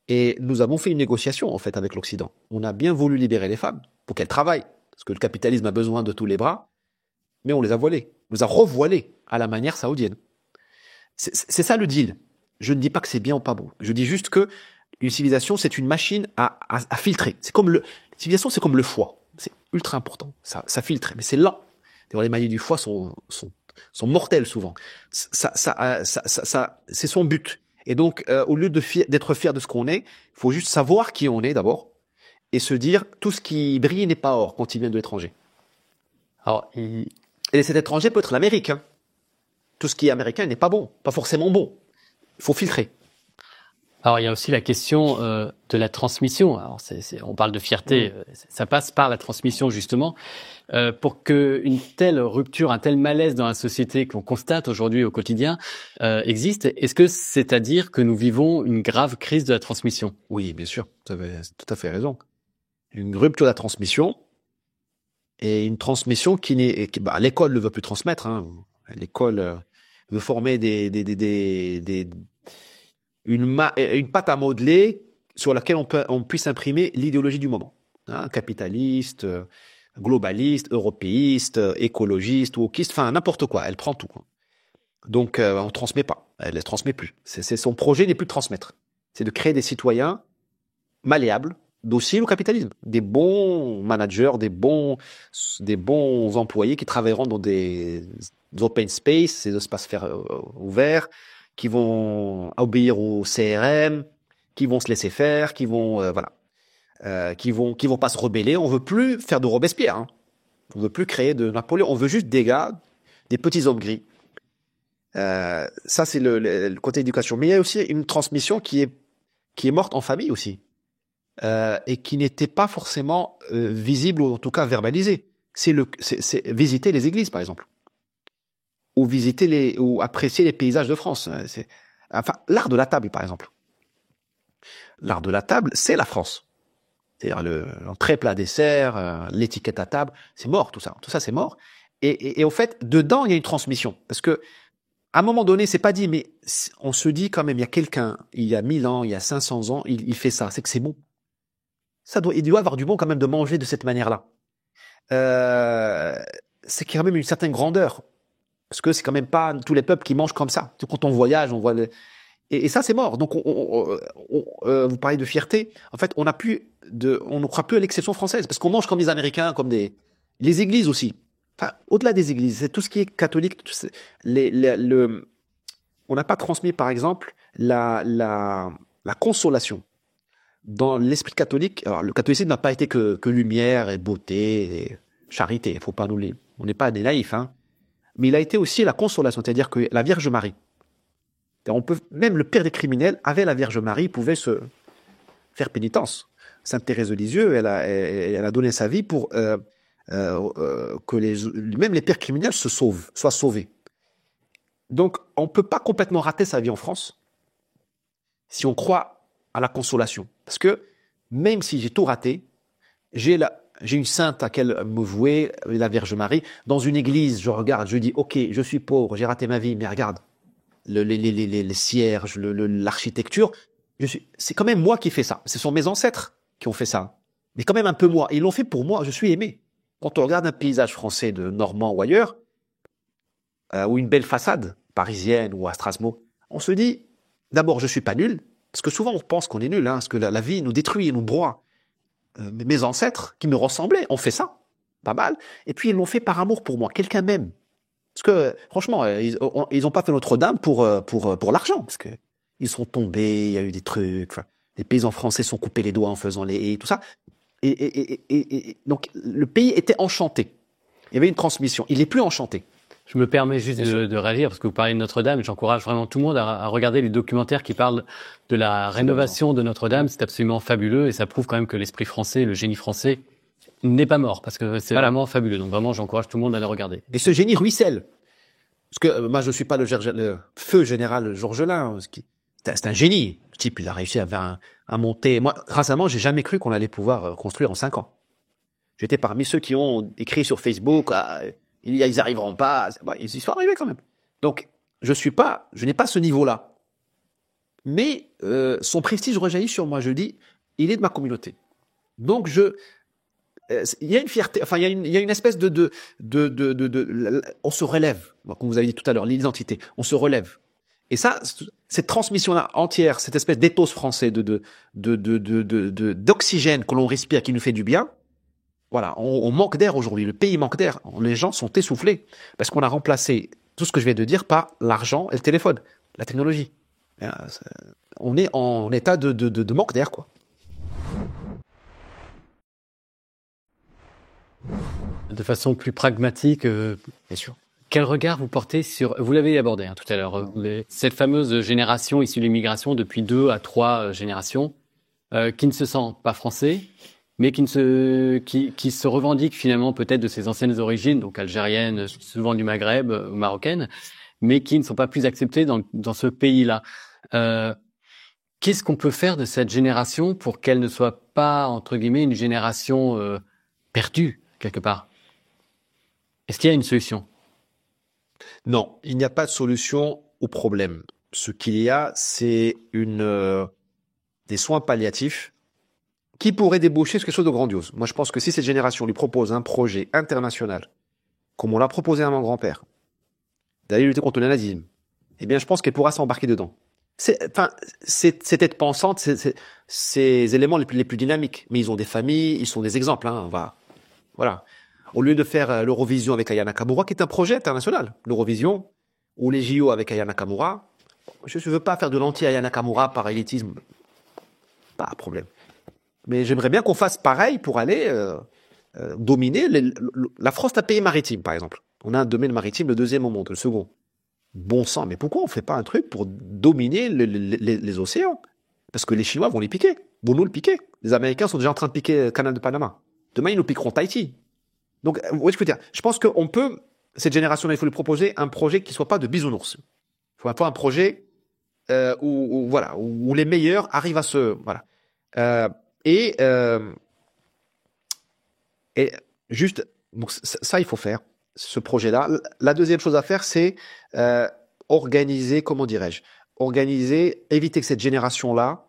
Speaker 1: Et nous avons fait une négociation, en fait, avec l'Occident. On a bien voulu libérer les femmes pour qu'elles travaillent. Parce que le capitalisme a besoin de tous les bras. Mais on les a voilées. On les a revoilées à la manière saoudienne. C'est ça le deal. Je ne dis pas que c'est bien ou pas bon. Je dis juste que une civilisation, c'est une machine à filtrer. La civilisation, c'est comme le foie. C'est ultra important. Ça filtre. Mais c'est lent. D'ailleurs, les maladies du foie sont mortelles souvent. C'est son but. Et donc, au lieu d'être fier de ce qu'on est, il faut juste savoir qui on est d'abord et se dire tout ce qui brille n'est pas or quand il vient de l'étranger. Alors, et cet étranger peut être l'Amérique. Hein. Tout ce qui est américain n'est pas bon, pas forcément bon. Il faut filtrer.
Speaker 2: Alors, il y a aussi la question de la transmission. Alors, on parle de fierté, ça passe par la transmission justement. Pour que une telle rupture, un tel malaise dans la société qu'on constate aujourd'hui au quotidien existe, est-ce que c'est-à-dire que nous vivons une grave crise de la transmission?
Speaker 1: Oui, bien sûr, vous avez tout à fait raison. Une rupture de la transmission et une transmission l'école ne veut plus transmettre. Hein. L'école veut former une pâte à modeler sur laquelle on puisse imprimer l'idéologie du moment. Hein, capitaliste, globaliste, européiste, écologiste, wokiste, enfin n'importe quoi. Elle prend tout. Quoi. Donc on transmet pas. Elle ne transmet plus. Son projet n'est plus de transmettre. C'est de créer des citoyens malléables, dociles au capitalisme. Des bons managers, des bons employés qui travailleront dans des open space, ces espaces ouverts, qui vont obéir au CRM, qui vont se laisser faire, qui vont qui vont pas se rebeller. On veut plus faire de Robespierre. Hein. On veut plus créer de Napoléon. On veut juste des gars, des petits hommes gris. Ça c'est le côté éducation. Mais il y a aussi une transmission qui est morte en famille aussi et qui n'était pas forcément visible ou en tout cas verbalisée. C'est visiter les églises par exemple. Ou apprécier les paysages de France. Enfin, l'art de la table, par exemple. L'art de la table, c'est la France. C'est-à-dire l'entrée, plat, dessert, l'étiquette à table, c'est mort tout ça. Tout ça, c'est mort. Et au fait, dedans, il y a une transmission. Parce que, à un moment donné, c'est pas dit, mais on se dit quand même, il y a quelqu'un, il y a 1000 ans, il y a 500 ans, il fait ça. C'est que c'est bon. Il doit avoir du bon quand même de manger de cette manière-là. C'est quand même une certaine grandeur. Parce que c'est quand même pas tous les peuples qui mangent comme ça. Quand on voyage, on voit Et ça, c'est mort. Donc, vous parlez de fierté. En fait, on ne croit plus à l'exception française parce qu'on mange comme des Américains, les églises aussi. Enfin, au-delà des églises, c'est tout ce qui est catholique. On n'a pas transmis, par exemple, la consolation. Dans l'esprit catholique, alors le catholicisme n'a pas été que lumière et beauté et charité. Faut pas on n'est pas des naïfs, hein. Mais il a été aussi la consolation, c'est-à-dire que la Vierge Marie. Même le pire des criminels avait la Vierge Marie, pouvait se faire pénitence. Sainte Thérèse de Lisieux, elle a donné sa vie pour que même les pires criminels soient sauvés. Donc, on peut pas complètement rater sa vie en France si on croit à la consolation. Parce que même si j'ai tout raté, j'ai une sainte à laquelle me vouer, la Vierge Marie. Dans une église, je regarde, je dis, ok, je suis pauvre, j'ai raté ma vie, mais regarde, les cierges, l'architecture, c'est quand même moi qui fais ça. Ce sont mes ancêtres qui ont fait ça. Mais quand même un peu moi. Ils l'ont fait pour moi, je suis aimé. Quand on regarde un paysage français de Normand ou ailleurs, ou une belle façade parisienne ou à Strasbourg, on se dit, d'abord, je suis pas nul, parce que souvent on pense qu'on est nul, hein, parce que la vie nous détruit, nous broie. Mes ancêtres, qui me ressemblaient, ont fait ça, pas mal, et puis ils l'ont fait par amour pour moi, quelqu'un m'aime. Parce que, franchement, ils ont pas fait Notre-Dame pour l'argent, parce que ils sont tombés, il y a eu des trucs, enfin, les paysans français sont coupés les doigts en faisant les haies, tout ça. Et donc, le pays était enchanté. Il y avait une transmission. Il est plus enchanté.
Speaker 2: Je me permets juste de réagir parce que vous parlez de Notre-Dame et j'encourage vraiment tout le monde à regarder les documentaires qui parlent de la rénovation de Notre-Dame. C'est absolument fabuleux et ça prouve quand même que l'esprit français, le génie français n'est pas mort parce que c'est vraiment fabuleux. Donc vraiment, j'encourage tout le monde à le regarder.
Speaker 1: Et ce génie ruisselle. Parce que moi, je suis pas le feu général Georges Lain. C'est un génie. Le type, il a réussi à monter. Moi, récemment, j'ai jamais cru qu'on allait pouvoir construire en 5 ans. J'étais parmi ceux qui ont écrit sur Facebook, ils arriveront pas. Ils y sont arrivés quand même. Donc, je n'ai pas ce niveau-là. Mais son prestige rejaillit sur moi. Je dis, il est de ma communauté. Donc, il y a une fierté. Enfin, il y a une espèce on se relève. Comme vous avez dit tout à l'heure, l'identité. On se relève. Et ça, cette transmission-là entière, cette espèce d'éthos français d'oxygène que l'on respire, qui nous fait du bien. Voilà, on manque d'air aujourd'hui. Le pays manque d'air. Les gens sont essoufflés parce qu'on a remplacé tout ce que je viens de dire par l'argent et le téléphone, la technologie. On est en état de manque d'air, quoi.
Speaker 2: De façon plus pragmatique,
Speaker 1: bien sûr.
Speaker 2: Quel regard vous portez sur, vous l'avez abordé tout à l'heure, cette fameuse génération issue de l'immigration depuis 2 à 3 générations, qui ne se sent pas français, mais qui se revendique finalement peut-être de ses anciennes origines, donc algériennes, souvent du Maghreb, ou marocaines, mais qui ne sont pas plus acceptées dans ce pays-là. Qu'est-ce qu'on peut faire de cette génération pour qu'elle ne soit pas, entre guillemets, une génération perdue, quelque part? Est-ce qu'il y a une solution?
Speaker 1: Non, il n'y a pas de solution au problème. Ce qu'il y a, c'est des soins palliatifs qui pourrait débaucher sur quelque chose de grandiose. Moi, je pense que si cette génération lui propose un projet international, comme on l'a proposé à mon grand-père, d'aller lutter contre le nazisme, eh bien, je pense qu'elle pourra s'embarquer dedans. C'est tête pensante, ces éléments les plus dynamiques. Mais ils ont des familles, ils sont des exemples, hein. Voilà. Au lieu de faire l'Eurovision avec Aya Nakamura, qui est un projet international, l'Eurovision, ou les JO avec Aya Nakamura, je ne veux pas faire de l'anti-Aya Nakamura par élitisme. Pas de problème. Mais j'aimerais bien qu'on fasse pareil pour aller dominer. La France est un pays maritime, par exemple. On a un domaine maritime, le 2e au monde, le second. Bon sang, mais pourquoi on ne fait pas un truc pour dominer les océans? Parce que les Chinois vont les piquer, vont nous le piquer. Les Américains sont déjà en train de piquer le canal de Panama. Demain, ils nous piqueront Tahiti. Donc, vous voyez ce que je veux dire? Je pense qu'on peut, cette génération-là, il faut lui proposer un projet qui ne soit pas de bisounours. Il faut pas un projet où les meilleurs arrivent à se... Voilà. Et juste, donc ça, il faut faire, ce projet-là. La deuxième chose à faire, c'est organiser, éviter que cette génération-là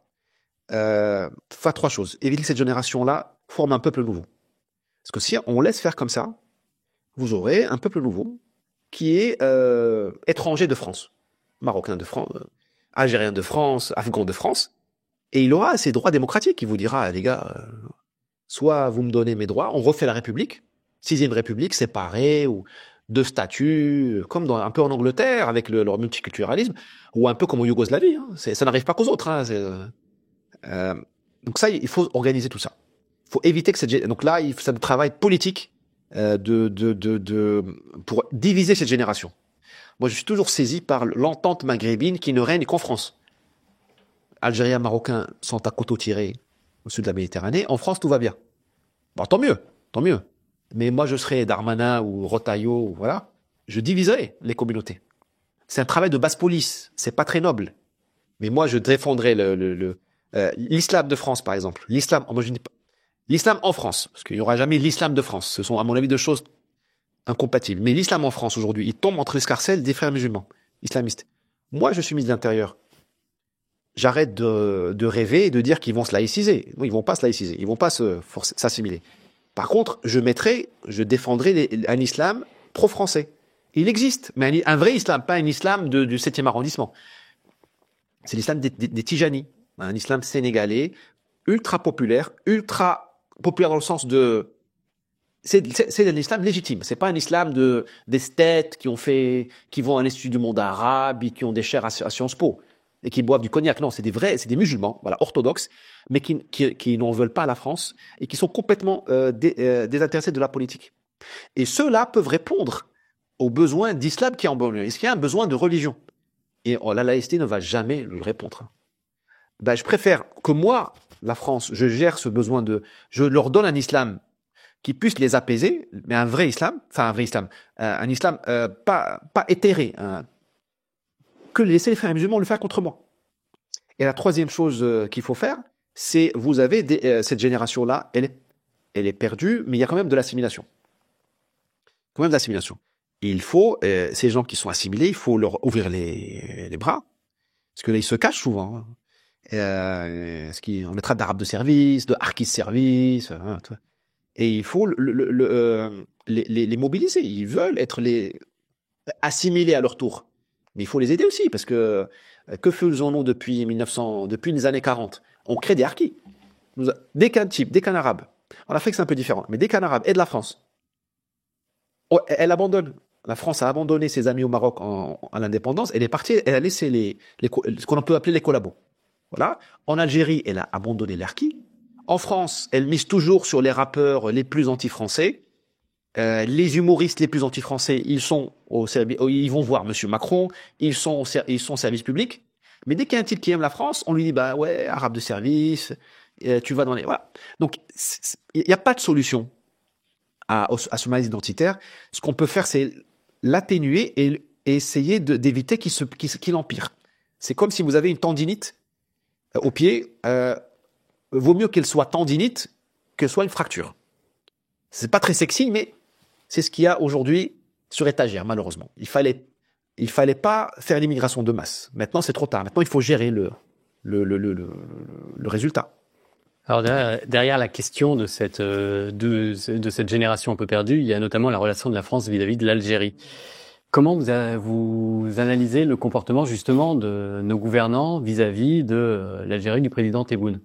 Speaker 1: fasse 3 choses. Éviter que cette génération-là forme un peuple nouveau. Parce que si on laisse faire comme ça, vous aurez un peuple nouveau qui est étranger de France, marocain de France, Algérien de France, Afghan de France, et il aura ses droits démocratiques. Il vous dira, les gars, soit vous me donnez mes droits, on refait la République, 6e République séparée, ou deux statuts, comme un peu en Angleterre, avec leur multiculturalisme, ou un peu comme en Yougoslavie. Hein. Ça n'arrive pas qu'aux autres. Hein. Donc ça, il faut organiser tout ça. Il faut éviter que donc là, c'est un travail politique pour diviser cette génération. Moi, je suis toujours saisi par l'entente maghrébine qui ne règne qu'en France. Algériens, Marocains sont à couteau tiré au sud de la Méditerranée. En France, tout va bien. Bon, tant mieux, tant mieux. Mais moi, je serais Darmanin ou Retailleau, voilà. Je diviserais les communautés. C'est un travail de basse police. C'est pas très noble. Mais moi, je défendrais l'islam de France, par exemple. L'islam, moi, je dis pas, l'islam en France, parce qu'il n'y aura jamais l'islam de France. Ce sont, à mon avis, deux choses incompatibles. Mais l'islam en France, aujourd'hui, il tombe entre l'escarcelle des frères musulmans, islamistes. Moi, je suis ministre de l'Intérieur. J'arrête de rêver et de dire qu'ils vont se laïciser. Ils vont pas se laïciser. Ils vont pas s'assimiler. Par contre, je défendrai un islam pro-français. Il existe, mais un vrai islam, pas un islam du 7e arrondissement. C'est l'islam des Tijanis, un islam sénégalais, ultra populaire dans le sens de... C'est un islam légitime. C'est pas un islam d'esthètes qui vont à l'Institut du monde arabe et qui ont des chaires à Sciences Po et qui boivent du cognac. Non, c'est des musulmans, voilà, orthodoxes, mais qui n'en veulent pas à la France et qui sont complètement désintéressés de la politique. Et ceux-là peuvent répondre aux besoins d'islam qui est en banlieue. Est-ce qu'il y a un besoin de religion? Et la laïcité ne va jamais lui répondre. Ben, je préfère que moi, la France, je gère ce besoin je leur donne un islam qui puisse les apaiser, mais un vrai islam, un islam pas éthéré, que laisser les frères musulmans le faire contre moi. Et la troisième chose qu'il faut faire, c'est, vous avez cette génération-là, elle est perdue, mais il y a quand même de l'assimilation. Et il faut, ces gens qui sont assimilés, il faut leur ouvrir les bras, parce que là, ils se cachent souvent. Hein. On les traite d'arabes de service, de harkis service, hein, et il faut les mobiliser. Ils veulent être assimilés à leur tour. Mais il faut les aider aussi, parce que faisons-nous depuis les années 40? On crée des harkis. Dès qu'un arabe, en Afrique c'est un peu différent, mais dès qu'un arabe est de la France, elle abandonne. La France a abandonné ses amis au Maroc à l'indépendance, elle est partie, elle a laissé ce qu'on peut appeler les collabos. Voilà. En Algérie, elle a abandonné les harkis. En France, elle mise toujours sur les rappeurs les plus anti-français. Les humoristes les plus anti-français, ils vont voir Monsieur Macron, ils sont au service public. Mais dès qu'il y a un type qui aime la France, on lui dit bah ouais, arabe de service, tu vas dans les voilà. Donc il n'y a pas de solution à ce malaise identitaire. Ce qu'on peut faire, c'est l'atténuer et essayer d'éviter qu'il empire. C'est comme si vous avez une tendinite au pied. Vaut mieux qu'elle soit tendinite que soit une fracture. C'est pas très sexy, mais c'est ce qu'il y a aujourd'hui sur étagère, malheureusement. Il fallait pas faire l'immigration de masse. Maintenant, c'est trop tard. Maintenant, il faut gérer le résultat.
Speaker 2: Alors derrière la question de cette génération un peu perdue, il y a notamment la relation de la France vis-à-vis de l'Algérie. Comment vous analysez le comportement justement de nos gouvernants vis-à-vis de l'Algérie du président Tebboune?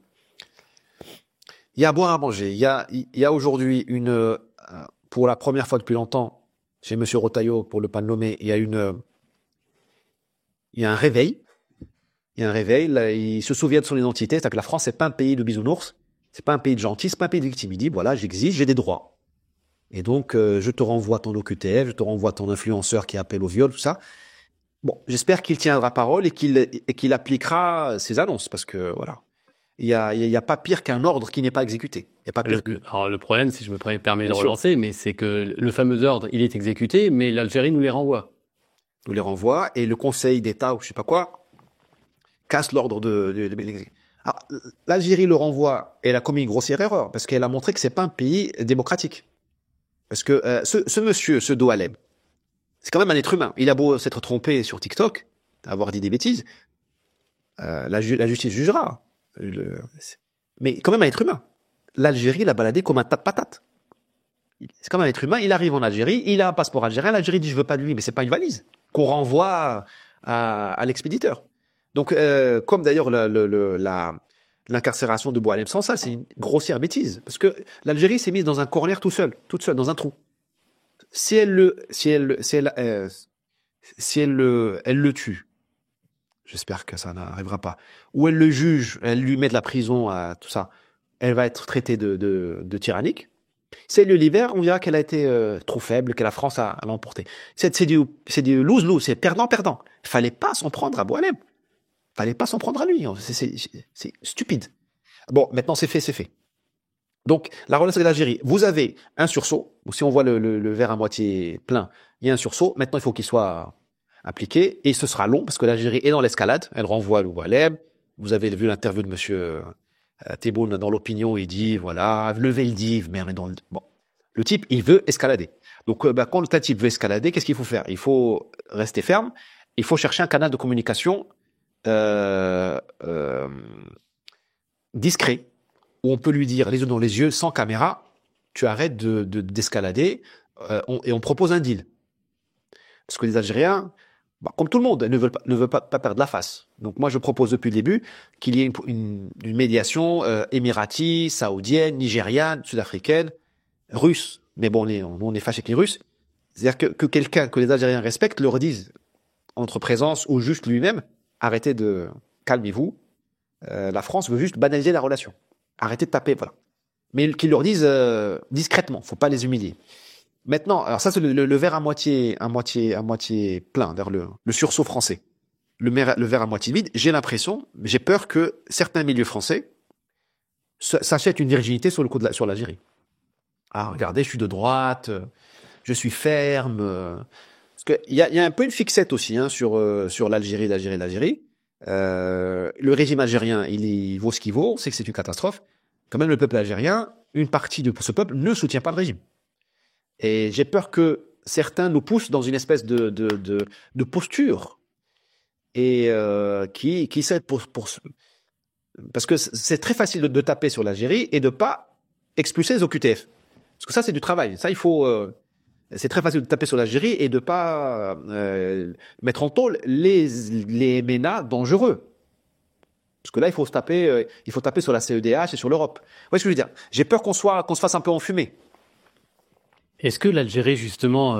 Speaker 1: Il y a à boire à manger. Il y a aujourd'hui pour la première fois depuis longtemps, chez Monsieur Retailleau, pour ne pas le nommer, il y a un réveil. Là, il se souvient de son identité. C'est-à-dire que la France, c'est pas un pays de bisounours. C'est pas un pays de gentils. C'est pas un pays de victimes. Il dit, voilà, j'existe, j'ai des droits. Et donc, je te renvoie ton OQTF, je te renvoie ton influenceur qui appelle au viol, tout ça. Bon, j'espère qu'il tiendra parole et qu'il appliquera ses annonces, parce que, voilà. Il y a pas pire qu'un ordre qui n'est pas exécuté. Il y a pas pire
Speaker 2: Alors le problème, si je me permets de relancer, mais c'est que le fameux ordre, il est exécuté, mais l'Algérie nous les renvoie.
Speaker 1: Et le Conseil d'État ou je sais pas quoi casse l'ordre de Alors, l'Algérie le renvoie et elle a commis une grossière erreur parce qu'elle a montré que c'est pas un pays démocratique. Parce que ce monsieur, ce Doualem, c'est quand même un être humain. Il a beau s'être trompé sur TikTok, avoir dit des bêtises, la justice jugera. Mais quand même un être humain. L'Algérie l'a baladé comme un tas de patates. C'est comme un être humain, il arrive en Algérie, il a un passeport algérien, l'Algérie dit je veux pas de lui, mais c'est pas une valise qu'on renvoie à l'expéditeur. Donc, comme d'ailleurs l'incarcération de Boualem Sansal, c'est une grossière bêtise. Parce que l'Algérie s'est mise dans un corner toute seule, dans un trou. Si elle le tue, j'espère que ça n'arrivera pas, ou elle le juge, elle lui met de la prison, à tout ça, elle va être traitée de tyrannique. Si elle le libère, on dira qu'elle a été trop faible, que la France a l'emporté. C'est du lose-lose, c'est perdant-perdant. Il fallait pas s'en prendre à Boualem. Fallait pas s'en prendre à lui. C'est stupide. Bon, maintenant c'est fait. Donc, la relation avec l'Algérie, vous avez un sursaut. Si on voit le verre à moitié plein, il y a un sursaut. Maintenant, il faut qu'il soit appliqué. Et ce sera long, parce que l'Algérie est dans l'escalade. Elle renvoie le Boualem. Vous avez vu l'interview de monsieur Tebboune dans l'opinion. Il dit, voilà, levez le div. Mais on est dans le... Bon. Le type, il veut escalader. Donc, quand le type veut escalader, qu'est-ce qu'il faut faire? Il faut rester ferme. Il faut chercher un canal de communication discret, où on peut lui dire les yeux dans les yeux, sans caméra, tu arrêtes d'escalader, et on propose un deal. Parce que les Algériens, comme tout le monde, ne veulent pas perdre la face. Donc moi, je propose depuis le début qu'il y ait une médiation émirati, saoudienne, nigériane, sud-africaine, russe. Mais bon, on est fâché avec les Russes. C'est-à-dire que quelqu'un que les Algériens respectent leur dise, entre présence ou juste lui-même, arrêtez de... Calmez-vous. La France veut juste banaliser la relation. Arrêtez de taper, voilà. Mais qu'ils leur disent discrètement, faut pas les humilier. Maintenant, alors ça c'est le verre à moitié plein, vers le sursaut français. Le verre à moitié vide, j'ai peur que certains milieux français s'achètent une virginité sur l'Algérie. Ah, regardez, je suis de droite, je suis ferme. Parce que il y a un peu une fixette aussi sur l'Algérie. Le régime algérien, il vaut ce qu'il vaut, on sait que c'est une catastrophe. Quand même, le peuple algérien, une partie de ce peuple ne soutient pas le régime. Et j'ai peur que certains nous poussent dans une espèce de posture et qui s'aide parce que c'est très facile de taper sur l'Algérie et de pas expulser les OQTF. Parce que ça, c'est du travail. Ça, il faut... c'est très facile de taper sur l'Algérie et de pas mettre en tôle les MENA dangereux. Parce que là, il faut taper sur la CEDH et sur l'Europe. Vous voyez ce que je veux dire? J'ai peur qu'on se fasse un peu enfumer.
Speaker 2: Est-ce que l'Algérie, justement,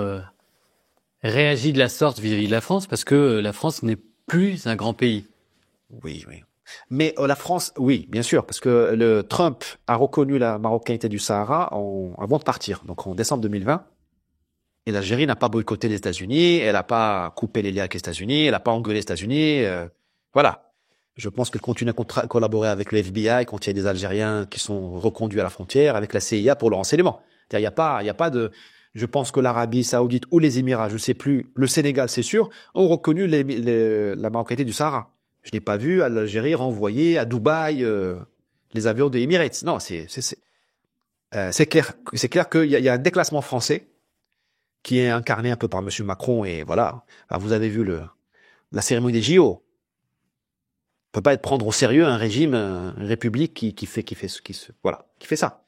Speaker 2: réagit de la sorte vis-à-vis de la France parce que la France n'est plus un grand pays?
Speaker 1: Oui. Mais la France, oui, bien sûr, parce que Trump a reconnu la marocanité du Sahara avant de partir, donc en décembre 2020. Et l'Algérie n'a pas boycotté les États-Unis, elle n'a pas coupé les liens avec les États-Unis, elle n'a pas engueulé les États-Unis. Voilà. Je pense qu'elle continue à collaborer avec le FBI quand il y a des Algériens qui sont reconduits à la frontière, avec la CIA pour leur renseignement. Il y a pas de... Je pense que l'Arabie Saoudite ou les Émirats, je sais plus, le Sénégal, c'est sûr, ont reconnu la marocanité du Sahara. Je n'ai pas vu à l'Algérie renvoyer à Dubaï les avions des Emirates. Non, c'est clair. C'est clair qu'il y a un déclassement français qui est incarné un peu par Monsieur Macron et voilà. Alors, vous avez vu la cérémonie des JO. On peut pas être prendre au sérieux un régime, une république qui fait ça.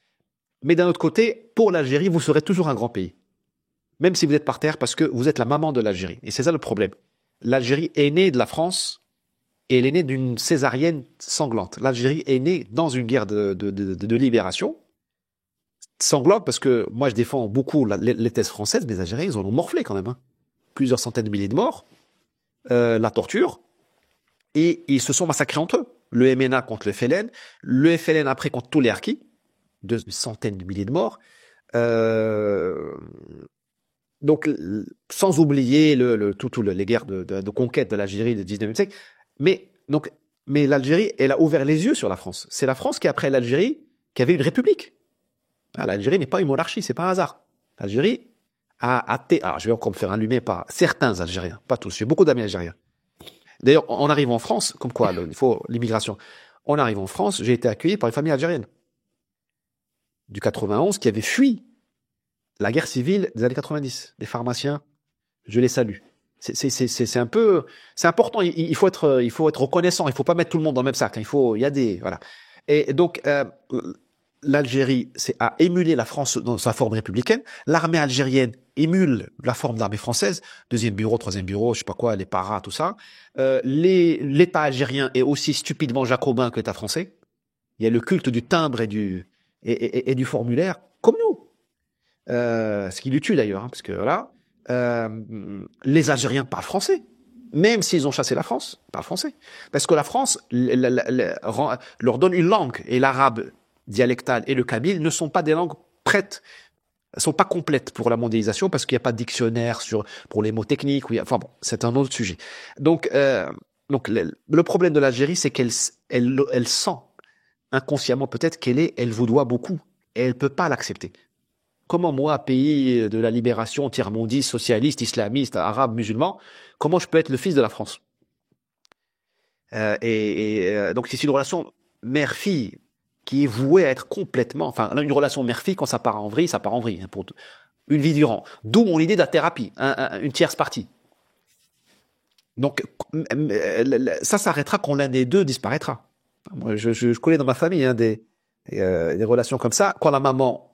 Speaker 1: Mais d'un autre côté, pour l'Algérie, vous serez toujours un grand pays. Même si vous êtes par terre, parce que vous êtes la maman de l'Algérie. Et c'est ça le problème. L'Algérie est née de la France et elle est née d'une césarienne sanglante. L'Algérie est née dans une guerre de libération sanglante, parce que moi je défends beaucoup les thèses françaises, mais les Algériens, ils en ont morflé quand même. Plusieurs centaines de milliers de morts, la torture, et ils se sont massacrés entre eux. Le MNA contre le FLN, le FLN après contre tous les harkis, de centaines de milliers de morts. Donc, sans oublier les guerres de conquête de l'Algérie du 19e siècle. Mais l'Algérie, elle a ouvert les yeux sur la France. C'est la France qui, après l'Algérie, qui avait une république. L'Algérie n'est pas une monarchie, c'est pas un hasard. L'Algérie alors, je vais encore me faire allumer par certains Algériens, pas tous. J'ai beaucoup d'amis algériens. D'ailleurs, on arrive en France, comme quoi, il faut l'immigration. On arrive en France, j'ai été accueilli par une famille algérienne du 91 qui avait fui la guerre civile des années 90, des pharmaciens. Je les salue. C'est important. Il faut être reconnaissant. Il faut pas mettre tout le monde dans le même sac. Voilà. Et donc, l'Algérie a émulé la France dans sa forme républicaine. L'armée algérienne émule la forme de l'armée française, deuxième bureau, troisième bureau, je sais pas quoi, les paras, tout ça. L'État algérien est aussi stupidement jacobin que l'État français. Il y a le culte du timbre et du formulaire, comme nous. Ce qui lui tue d'ailleurs, hein, parce que voilà, les Algériens parlent français. Même s'ils ont chassé la France, parlent français. Parce que la France leur donne une langue, et l'arabe dialectal et le kabyle ne sont pas des langues prêtes, ne sont pas complètes pour la mondialisation, parce qu'il n'y a pas de dictionnaire pour les mots techniques. Enfin bon, c'est un autre sujet. Donc le problème de l'Algérie, c'est qu'elle sent inconsciemment peut-être elle vous doit beaucoup, et elle peut pas l'accepter. Comment moi, pays de la libération tiers-mondiste, socialiste, islamiste, arabe, musulman, comment je peux être le fils de la France? Donc c'est une relation mère-fille qui est vouée à être complètement... Enfin, une relation mère-fille, quand ça part en vrille, ça part en vrille, hein, pour une vie durant. D'où mon idée de la thérapie, une tierce partie. Donc ça s'arrêtera quand l'un des deux disparaîtra. Moi, je connais dans ma famille des relations comme ça. Quand la maman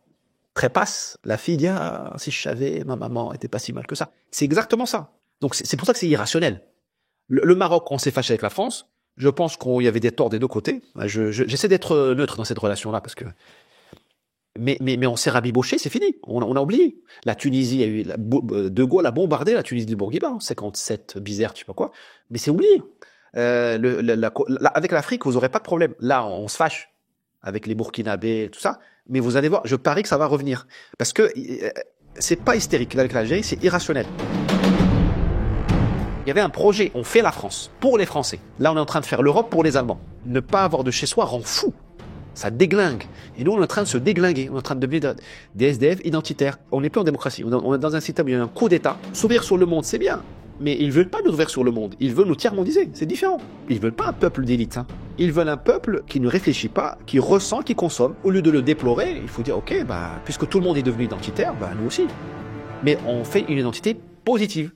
Speaker 1: trépasse, la fille dit « Ah, si je savais, ma maman était pas si mal que ça ». C'est exactement ça. Donc c'est pour ça que c'est irrationnel. Le Maroc, on s'est fâché avec la France. Je pense qu'il y avait des torts des deux côtés. J'essaie d'être neutre dans cette relation-là parce que... Mais on s'est rabiboché, c'est fini. On a oublié. La Tunisie a eu... De Gaulle a bombardé la Tunisie de Bourguiba, hein, 57 Bizerte, je sais pas quoi. Mais c'est oublié. Avec l'Afrique, vous n'aurez pas de problème. Là, on se fâche avec les Burkinabés, tout ça. Mais vous allez voir, je parie que ça va revenir. Parce que c'est pas hystérique. Avec l'Algérie, c'est irrationnel. Il y avait un projet, on fait la France, pour les Français. Là, on est en train de faire l'Europe pour les Allemands. Ne pas avoir de chez soi rend fou. Ça déglingue. Et nous, on est en train de se déglinguer. On est en train de devenir des SDF identitaires. On n'est plus en démocratie. On est dans un système où il y a un coup d'État. S'ouvrir sur le monde, c'est bien. Mais ils veulent pas nous ouvrir sur le monde. Ils veulent nous tiers-mondiser. C'est différent. Ils veulent pas un peuple d'élite. Hein. Ils veulent un peuple qui ne réfléchit pas, qui ressent, qui consomme. Au lieu de le déplorer, il faut dire, OK, puisque tout le monde est devenu identitaire, nous aussi. Mais on fait une identité positive.